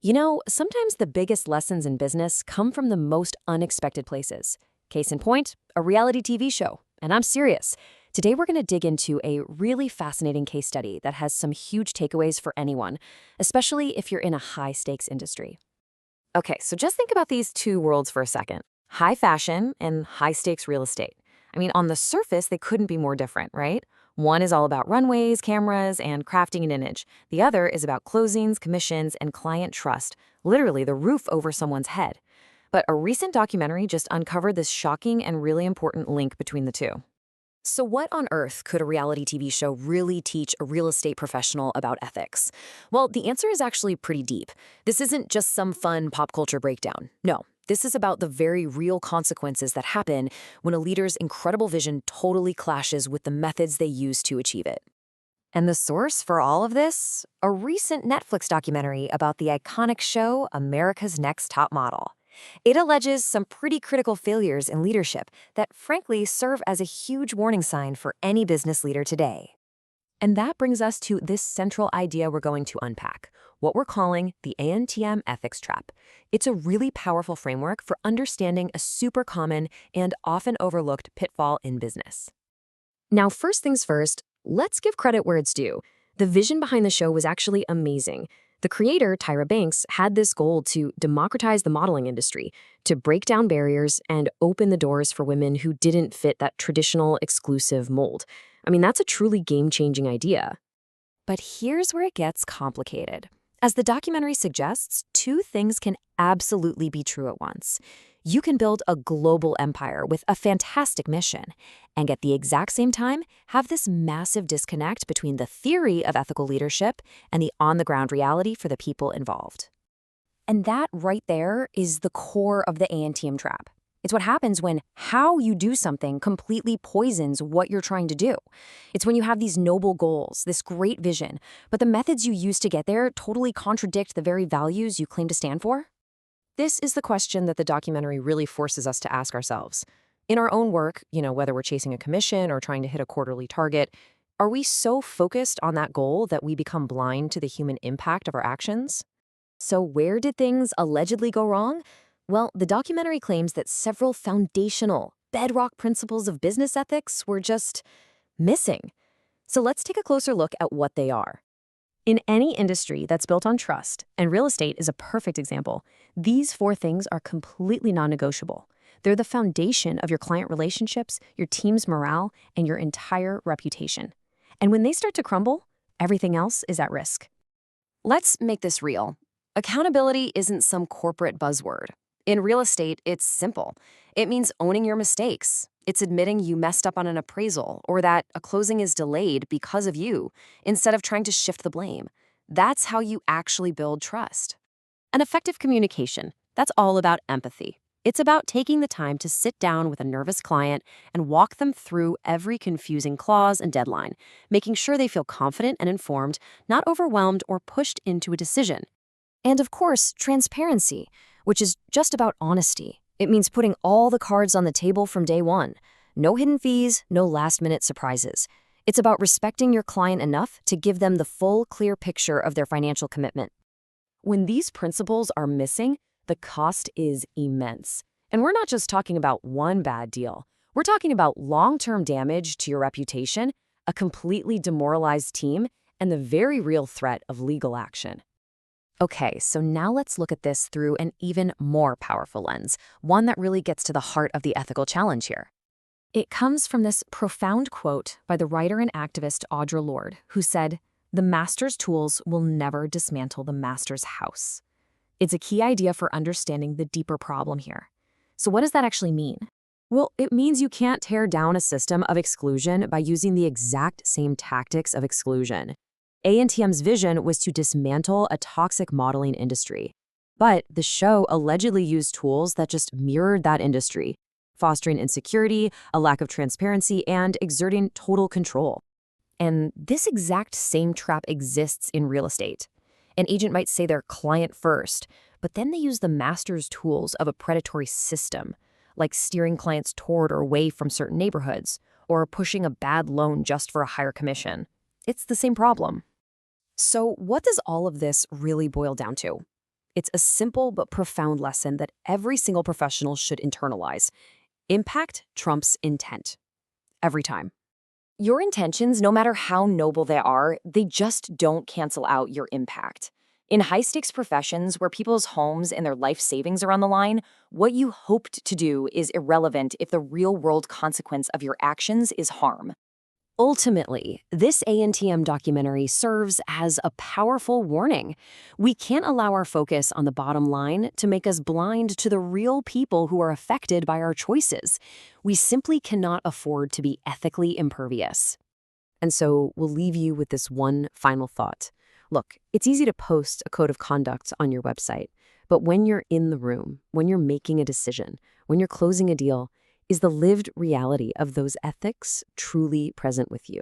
Sometimes the biggest lessons in business come from the most unexpected places. Case in point, a reality TV show. And I'm serious. Today we're going to dig into a really fascinating case study that has some huge takeaways for anyone, especially if you're in a high-stakes industry. Okay, so just think about these two worlds for a second. High fashion and high-stakes real estate. On the surface, they couldn't be more different, right? One is all about runways, cameras, and crafting an image. The other is about closings, commissions, and client trust, literally the roof over someone's head. But a recent documentary just uncovered this shocking and really important link between the two. So what on earth could a reality TV show really teach a real estate professional about ethics? Well, the answer is actually pretty deep. This isn't just some fun pop culture breakdown. No, this is about the very real consequences that happen when a leader's incredible vision totally clashes with the methods they use to achieve it. And the source for all of this? A recent Netflix documentary about the iconic show America's Next Top Model. It alleges some pretty critical failures in leadership that frankly serve as a huge warning sign for any business leader today. And that brings us to this central idea we're going to unpack, what we're calling the ANTM ethics trap. It's a really powerful framework for understanding a super common and often overlooked pitfall in business. Now, first things first, let's give credit where it's due. The vision behind the show was actually amazing. The creator, Tyra Banks, had this goal to democratize the modeling industry, to break down barriers and open the doors for women who didn't fit that traditional exclusive mold. That's a truly game-changing idea. But here's where it gets complicated. As the documentary suggests, two things can absolutely be true at once. You can build a global empire with a fantastic mission, and at the exact same time, have this massive disconnect between the theory of ethical leadership and the on-the-ground reality for the people involved. And that right there is the core of the ANTM trap. It's what happens when how you do something completely poisons what you're trying to do. It's when you have these noble goals, this great vision, but the methods you use to get there totally contradict the very values you claim to stand for. This is the question that the documentary really forces us to ask ourselves. In our own work, whether we're chasing a commission or trying to hit a quarterly target, are we so focused on that goal that we become blind to the human impact of our actions? So where did things allegedly go wrong? Well, the documentary claims that several foundational, bedrock principles of business ethics were just missing. So let's take a closer look at what they are. In any industry that's built on trust, and real estate is a perfect example, these four things are completely non-negotiable. They're the foundation of your client relationships, your team's morale, and your entire reputation. And when they start to crumble, everything else is at risk. Let's make this real. Accountability isn't some corporate buzzword. In real estate, it's simple. It means owning your mistakes. It's admitting you messed up on an appraisal or that a closing is delayed because of you, instead of trying to shift the blame. That's how you actually build trust. An effective communication, that's all about empathy. It's about taking the time to sit down with a nervous client and walk them through every confusing clause and deadline, making sure they feel confident and informed, not overwhelmed or pushed into a decision. And of course, transparency, which is just about honesty. It means putting all the cards on the table from day one. No hidden fees, no last-minute surprises. It's about respecting your client enough to give them the full, clear picture of their financial commitment. When these principles are missing, the cost is immense. And we're not just talking about one bad deal. We're talking about long-term damage to your reputation, a completely demoralized team, and the very real threat of legal action. Okay, so now let's look at this through an even more powerful lens, one that really gets to the heart of the ethical challenge here. It comes from this profound quote by the writer and activist Audre Lorde, who said, "The master's tools will never dismantle the master's house." It's a key idea for understanding the deeper problem here. So what does that actually mean? Well, it means you can't tear down a system of exclusion by using the exact same tactics of exclusion. ANTM's vision was to dismantle a toxic modeling industry. But the show allegedly used tools that just mirrored that industry, fostering insecurity, a lack of transparency, and exerting total control. And this exact same trap exists in real estate. An agent might say they're client first, but then they use the master's tools of a predatory system, like steering clients toward or away from certain neighborhoods, or pushing a bad loan just for a higher commission. It's the same problem. So what does all of this really boil down to? It's a simple but profound lesson that every single professional should internalize. Impact trumps intent. Every time. Your intentions, no matter how noble they are, they just don't cancel out your impact. In high-stakes professions where people's homes and their life savings are on the line, what you hoped to do is irrelevant if the real-world consequence of your actions is harm. Ultimately, this ANTM documentary serves as a powerful warning. We can't allow our focus on the bottom line to make us blind to the real people who are affected by our choices. We simply cannot afford to be ethically impervious. And so we'll leave you with this one final thought. Look, it's easy to post a code of conduct on your website, but when you're in the room, when you're making a decision, when you're closing a deal, is the lived reality of those ethics truly present with you?